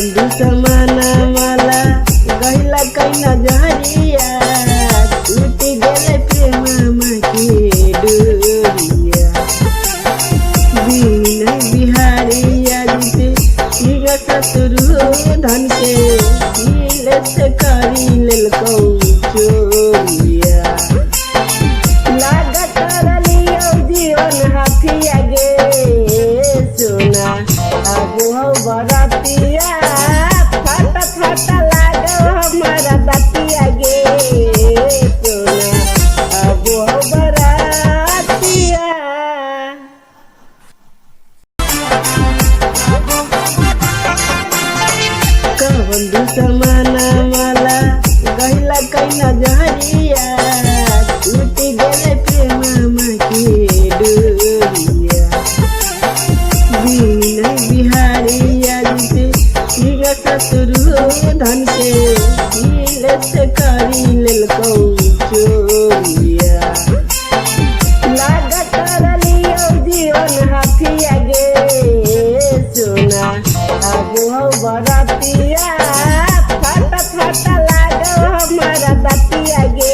बंधु समाना वाला गहिला कैना जहरिया टूट गेले प्रेम के डोरिया बिना बिहारिया जीते ठीक ससुरु धन के दिल से करी लेलकौ चोरिया लागत रलियो जीवन हाथिया गे सोना आगो हो बरातिया फट फट लागो हमारा दतिया गे सोना आगो हो बरातिया बंधु समाना वाला गहिला कैना जहरिया टूट गेले प्रेम के डोरिया बिना बिहारिया जीते ठीक ससुरु धन के दिल से करी लेलकौ चोरिया लागत रलियो जीवन हाथिया गे सोना आगो हो बरातिया फट फट लागो हमारा दतिया गे